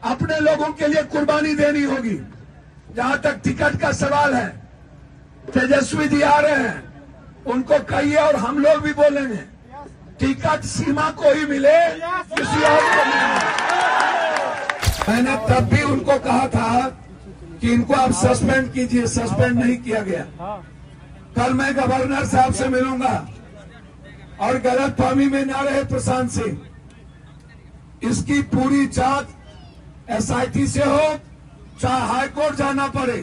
अपने लोगों के लिए कुर्बानी देनी होगी। जहां तक टिकट का सवाल है, तेजस्वी जी आ रहे हैं, उनको कहिए और हम लोग भी बोलेंगे, टिकट सीमा को ही मिले, किसी और को नहीं। मैंने तब भी उनको कहा था कि इनको आप सस्पेंड कीजिए, सस्पेंड नहीं किया गया। कल मैं गवर्नर साहब से मिलूंगा और गलतफहमी में न रहे प्रशांत सिंह, इसकी पूरी जांच एसआईटी से हो, चाहे हाईकोर्ट जाना पड़े,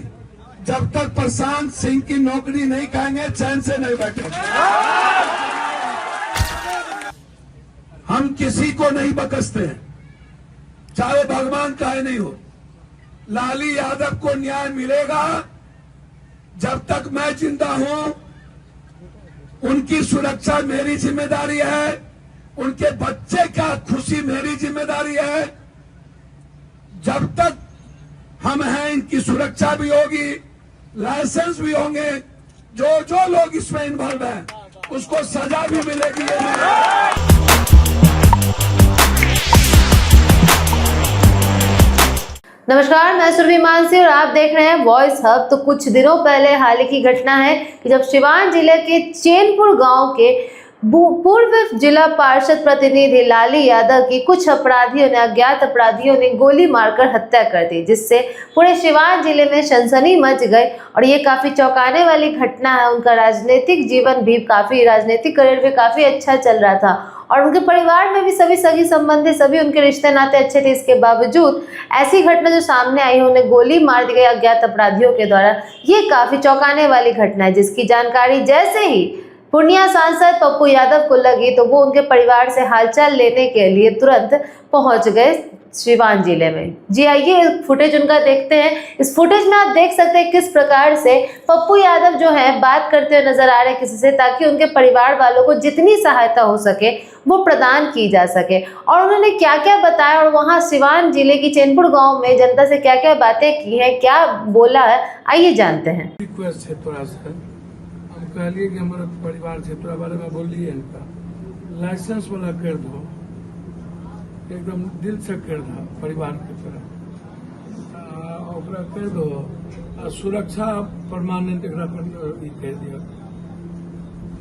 जब तक प्रशांत सिंह की नौकरी नहीं खाएंगे चैन से नहीं बैठेंगे। हम किसी को नहीं बकसते हैं, चाहे भगवान काहे नहीं हो। लाली यादव को न्याय मिलेगा जब तक मैं जिंदा हूं। उनकी सुरक्षा मेरी जिम्मेदारी है, उनके बच्चे का खुशी मेरी जिम्मेदारी है। जब तक हम हैं, इनकी सुरक्षा भी होगी, लाइसेंस भी होंगे। जो जो लोग इसमें इन्वॉल्व हैं उसको सजा भी मिलेगी। नमस्कार, मैं सुरभि मानसी और आप देख रहे हैं वॉइस हब। तो कुछ दिनों पहले हाल ही की घटना है कि जब सिवान जिले के चैनपुर गांव के पूर्व जिला पार्षद प्रतिनिधि लाली यादव की कुछ अपराधियों ने, अज्ञात अपराधियों ने गोली मारकर हत्या कर दी, जिससे पूरे सिवान जिले में सनसनी मच गई। और ये काफी चौंकाने वाली घटना है। उनका राजनीतिक जीवन भी राजनीतिक करियर भी काफी अच्छा चल रहा था और उनके परिवार में भी सभी सगी संबंधी, सभी उनके रिश्ते नाते अच्छे थे। इसके बावजूद ऐसी घटना जो सामने आई, उन्हें गोली मार दी गई अज्ञात अपराधियों के द्वारा। ये काफी चौंकाने वाली घटना है, जिसकी जानकारी जैसे ही पूर्णिया सांसद पप्पू यादव को लगी तो वो उनके परिवार से हालचाल लेने के लिए तुरंत पहुंच गए सिवान जिले में। जी आइए फुटेज उनका देखते हैं। इस फुटेज में आप देख सकते हैं किस प्रकार से पप्पू यादव जो है बात करते हुए नजर आ रहे हैं किसी से, ताकि उनके परिवार वालों को जितनी सहायता हो सके वो प्रदान की जा सके। और उन्होंने क्या क्या बताया और वहाँ सिवान जिले की चैनपुर गाँव में जनता से क्या क्या बातें की है, क्या बोला है, आइए जानते हैं। रिक्वेस्ट है थोड़ा सा, हम कहलिए कि हमारे परिवार से थोड़ा बारे में बोलिए, इनका लाइसेंस वाला कर दो, एकदम दिल से कर दो, परिवार की तरह ओकरा कर दो। सुरक्षा परमानेंट एकरा कर दिया।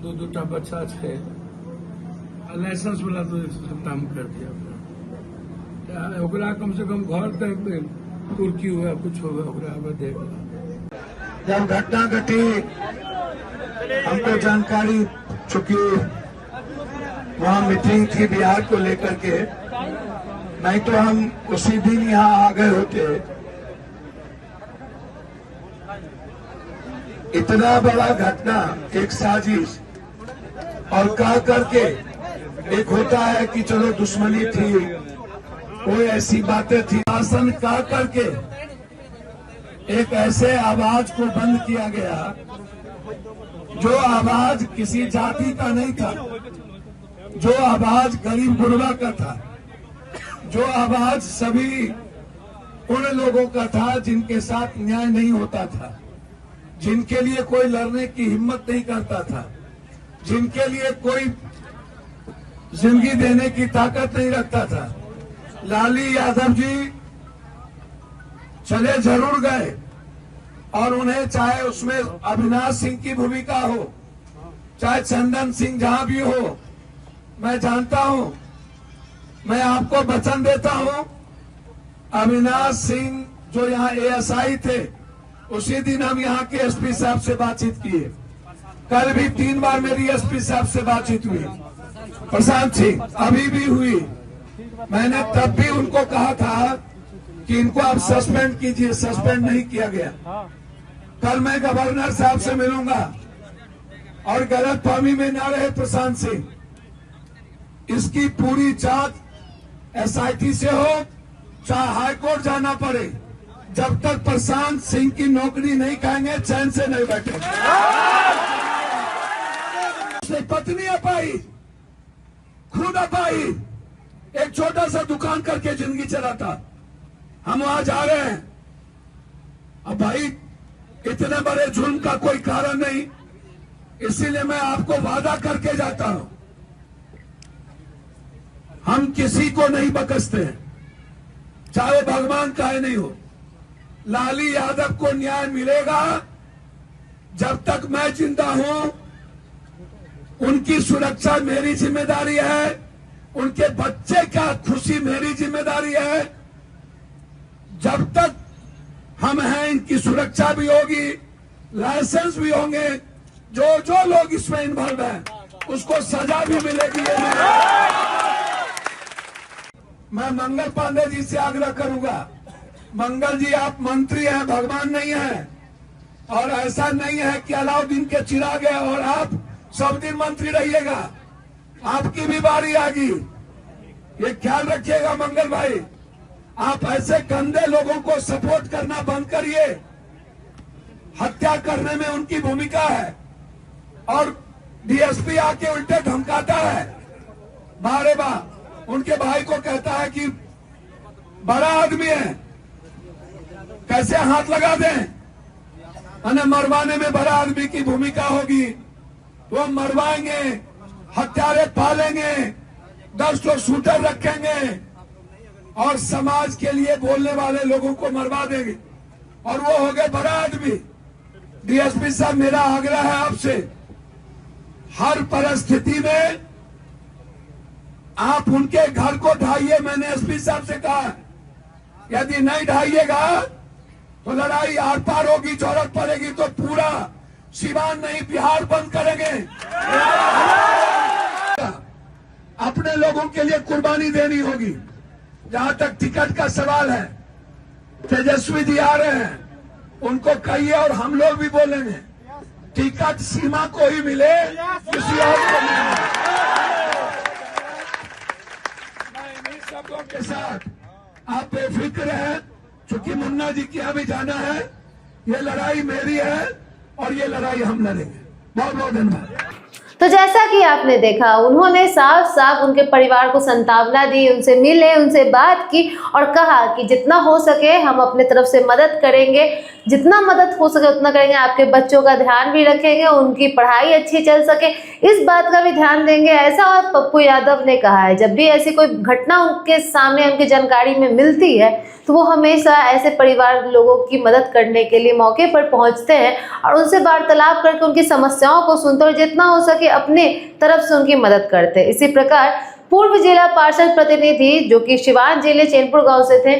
दो बच्चा है, लाइसेंस वाला तो काम कर दिया। ओकरा कम से कम घर तक कुर्की हुआ कुछ होगा, ओकरा देख ला। जब घटना घटी हमको जानकारी, चूंकि वहाँ मीटिंग थी बिहार को लेकर के, नहीं तो हम उसी दिन यहाँ आ गए होते। इतना बड़ा घटना, एक साजिश, और कह करके एक होता है कि चलो दुश्मनी थी, कोई ऐसी बातें थी, शासन कह करके एक ऐसे आवाज को बंद किया गया जो आवाज किसी जाति का नहीं था, जो आवाज गरीब गुरबा का था, जो आवाज सभी उन लोगों का था जिनके साथ न्याय नहीं होता था, जिनके लिए कोई लड़ने की हिम्मत नहीं करता था, जिनके लिए कोई जिंदगी देने की ताकत नहीं रखता था। लाली यादव जी चले जरूर गए और उन्हें चाहे उसमें अविनाश सिंह की भूमिका हो, चाहे चंदन सिंह जहां भी हो, मैं जानता हूं, मैं आपको वचन देता हूं, अविनाश सिंह जो यहाँ एएसआई थे, उसी दिन हम यहाँ के एसपी साहब से बातचीत किए। कल भी 3 बार मेरी एसपी साहब से बातचीत हुई, प्रशांत सिंह अभी भी हुई। मैंने तब भी उनको कहा था कि इनको आप सस्पेंड कीजिए, सस्पेंड नहीं किया गया। कल मैं गवर्नर साहब से मिलूंगा और गलतफहमी में न रहे प्रशांत सिंह, इसकी पूरी जांच एसआईटी से हो, चाहे हाईकोर्ट जाना पड़े, जब तक प्रशांत सिंह की नौकरी नहीं खाएंगे चैन से नहीं बैठेंगे। उसने पत्नी अपाई, खुद अपाई, एक छोटा सा दुकान करके जिंदगी चलाता। हम वहां जा रहे हैं, अब भाई इतने बड़े जुल्म का कोई कारण नहीं, इसीलिए मैं आपको वादा करके जाता हूं, हम किसी को नहीं बकसते हैं, चाहे भगवान चाहे नहीं हो। लाली यादव को न्याय मिलेगा जब तक मैं जिंदा हूं। उनकी सुरक्षा मेरी जिम्मेदारी है, उनके बच्चे का खुशी मेरी जिम्मेदारी है। जब तक हम हैं इनकी सुरक्षा भी होगी, लाइसेंस भी होंगे। जो जो लोग इसमें इन्वॉल्व हैं उसको सजा भी मिलेगी। मैं मंगल पांडे जी से आग्रह करूंगा, मंगल जी आप मंत्री हैं, भगवान नहीं है। और ऐसा नहीं है कि अलाउद्दीन के चिराग है और आप सब दिन मंत्री रहिएगा, आपकी भी बारी आएगी। ये ख्याल रखिएगा मंगल भाई। आप ऐसे गंदे लोगों को सपोर्ट करना बंद करिए। हत्या करने में उनकी भूमिका है और डीएसपी आके उल्टे धमकाता है, बारे बार उनके भाई को कहता है कि बड़ा आदमी है, कैसे हाथ लगा दें। उन्हें मरवाने में बड़ा आदमी की भूमिका होगी। वो मरवाएंगे, हत्यारे पालेंगे, 10 तो शूटर रखेंगे और समाज के लिए बोलने वाले लोगों को मरवा देंगे और वो हो गए बड़ा आदमी। डीएसपी साहब मेरा आग्रह है आपसे, हर परिस्थिति में आप उनके घर को ढाइए। मैंने एसपी साहब से कहा यदि नहीं ढाइएगा तो लड़ाई आर पार होगी, जरूरत पड़ेगी तो पूरा सिवान नहीं बिहार बंद करेंगे। अपने लोगों के लिए कुर्बानी देनी होगी। जहां तक टिकट का सवाल है, तेजस्वी जी आ रहे हैं, उनको कहिए और हम लोग भी बोलेंगे टिकट सीमा को ही मिले, किसी और को नहीं। मैं इन्हीं शब्दों के साथ आप बेफिक्र हैं, चूंकि मुन्ना जी की यहाँ भी जाना है। ये लड़ाई मेरी है और ये लड़ाई हम लड़ेंगे। बहुत बहुत धन्यवाद। तो जैसा कि आपने देखा, उन्होंने साफ साफ उनके परिवार को सांत्वना दी, उनसे मिले, उनसे बात की और कहा कि जितना हो सके हम अपने तरफ से मदद करेंगे, जितना मदद हो सके उतना करेंगे। आपके बच्चों का ध्यान भी रखेंगे, उनकी पढ़ाई अच्छी चल सके इस बात का भी ध्यान देंगे, ऐसा और पप्पू यादव ने कहा है। जब भी ऐसी कोई घटना उनके सामने, उनकी जानकारी में मिलती है तो वो हमेशा ऐसे परिवार लोगों की मदद करने के लिए मौके पर पहुंचते हैं और उनसे वार्तालाप करके उनकी समस्याओं को सुनते और जितना हो सके अपने तरफ से उनकी मदद करते हैं। इसी प्रकार पूर्व जिला पार्षद प्रतिनिधि जो कि सिवान जिले चैनपुर गांव से थे,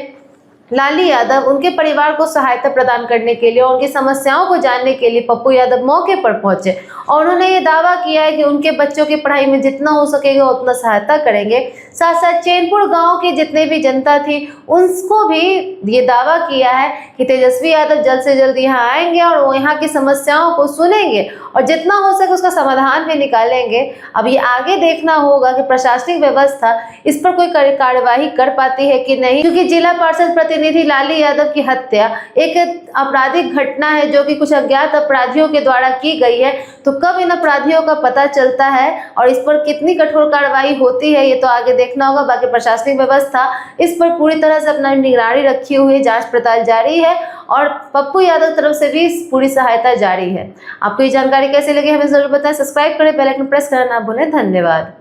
लाली यादव, उनके परिवार को सहायता प्रदान करने के लिए और उनकी समस्याओं को जानने के लिए पप्पू यादव मौके पर पहुंचे और उन्होंने ये दावा किया है कि उनके बच्चों की पढ़ाई में जितना हो सकेगा उतना सहायता करेंगे। साथ साथ चैनपुर गांव की जितने भी जनता थी उनको भी ये दावा किया है कि तेजस्वी यादव जल्द से जल्द यहाँ आएंगे और वो यहाँ की समस्याओं को सुनेंगे और जितना हो सके उसका समाधान भी निकालेंगे। अब ये आगे देखना होगा कि प्रशासनिक व्यवस्था इस पर कोई कार्यवाही कर पाती है कि नहीं, क्योंकि जिला पार्षद प्रतिनिधि लाली यादव की हत्या एक आपराधिक घटना है जो कि कुछ अज्ञात अपराधियों के द्वारा की गई है। तो कब इन अपराधियों का पता चलता है और इस पर कितनी कठोर कार्रवाई होती है ये तो आगे देखना होगा। बाकी प्रशासनिक व्यवस्था इस पर पूरी तरह से अपना निगरानी रखी हुई है, जांच पड़ताल जारी है और पप्पू यादव तरफ से भी पूरी सहायता जारी है। आपको ये जानकारी कैसे लगी हमें जरूर बताएं। सब्सक्राइब करें, बेल आइकन प्रेस करना ना भूलें। धन्यवाद।